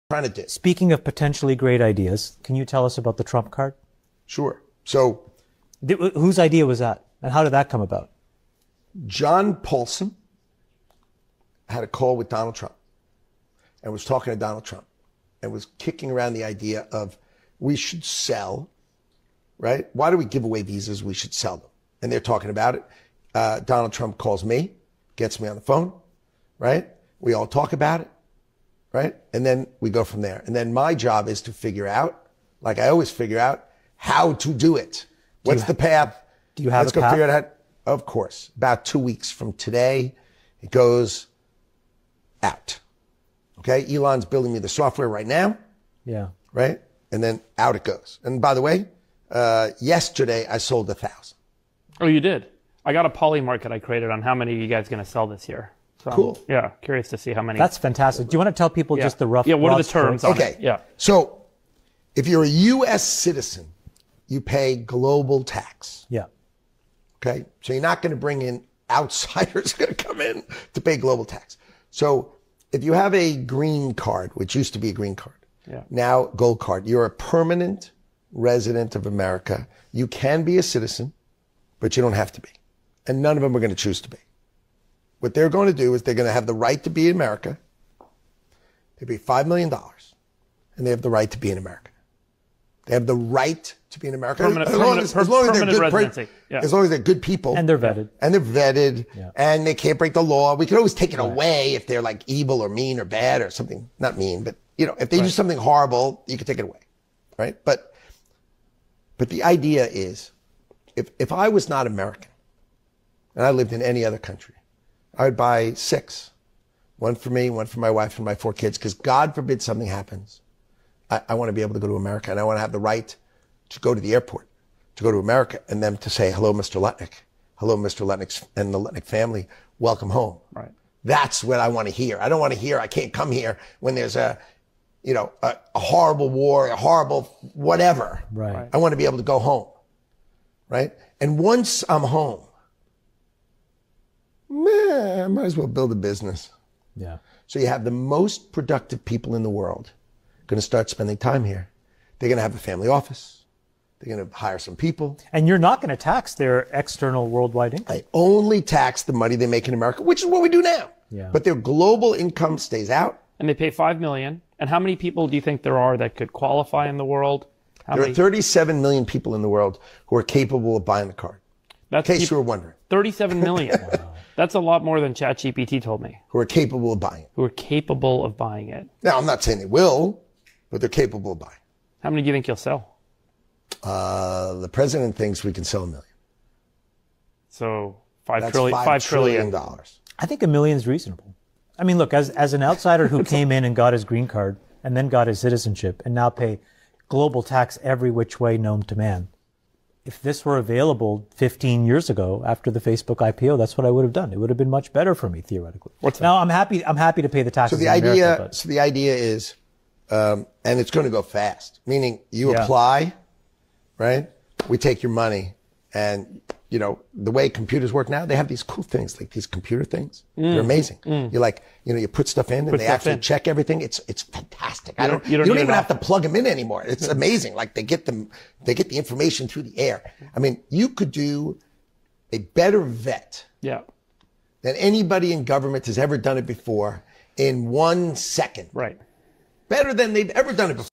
trying to do. Speaking of potentially great ideas, can you tell us about the Trump card? Sure. So, whose idea was that? And how did that come about? John Paulson had a call with Donald Trump and was talking to Donald Trump and was kicking around the idea of we should sell, right? Why do we give away visas? We should sell them. And they're talking about it. Donald Trump calls me, gets me on the phone, right? We all talk about it, right? And then we go from there. And then my job is to figure out, like I always figure out, how to do it. What's the path? Do you have Let's a go path? figure it out. Of course. About 2 weeks from today, it goes out. Okay? Elon's building me the software right now. Yeah. Right? And then out it goes. And by the way, yesterday I sold 1,000. Oh, you did? I got a poly market I created on how many are you guys going to sell this year. So Cool. I'm, curious to see how many. That's fantastic. Do you want to tell people just the rough? Yeah, what are the terms on Okay. it? Yeah. So if you're a U.S. citizen, you pay global tax. Yeah. Okay? So you're not going to bring in outsiders going to come in to pay global tax. So if you have a green card, which used to be a green card, now gold card, you're a permanent resident of America. You can be a citizen, but you don't have to be. And none of them are going to choose to be. What they're going to do is they're going to have the right to be in America. They pay $5 million, and they have the right to be in America. They have the right to be in America. As long as they're good, as long as they're good people. And they're vetted. And they're vetted, and they can't break the law. We can always take it away if they're like evil or mean or bad or something. Not mean, but if they do something horrible, you can take it away, right? But the idea is, if I was not American, and I lived in any other country, I would buy 6. One for me, one for my wife and my 4 kids, because God forbid something happens. I want to be able to go to America, and I want to have the right to go to the airport, to go to America, and them to say, hello, Mr. Lutnick. Hello, Mr. Lutnick and the Lutnick family. Welcome home. Right. That's what I want to hear. I don't want to hear I can't come here when there's a horrible war, a horrible whatever. Right. I want to be able to go home. Right? And once I'm home, I might as well build a business. Yeah. So you have the most productive people in the world going to start spending time here. They're going to have a family office. They're going to hire some people. And you're not going to tax their external worldwide income. They only tax the money they make in America, which is what we do now. Yeah. But their global income stays out. And they pay $5 million. And how many people do you think there are that could qualify in the world? There are 37 million people in the world who are capable of buying the card. In case you were wondering. 37 million. Wow. That's a lot more than ChatGPT told me. Who are capable of buying it. Who are capable of buying it. Now, I'm not saying they will, but they're capable of buying. How many do you think you'll sell? The president thinks we can sell 1 million. So That's $5 trillion. I think 1 million is reasonable. I mean, look, as an outsider who came in and got his green card and then got his citizenship and now pay global tax every which way known to man. If this were available 15 years ago after the Facebook IPO, that's what I would have done. It would have been much better for me theoretically. Now I'm happy to pay the taxes. So the idea is, and it's going to go fast. Meaning you apply, right? We take your money, and the way computers work now, they have these cool things, like these computer things. They're amazing. You're like, you put stuff in, and they actually check everything. It's fantastic. You don't even have to plug them in anymore. It's amazing. Like they get the information through the air. I mean, you could do a better vet than anybody in government has ever done it before in 1 second. Right. Better than they've ever done it before.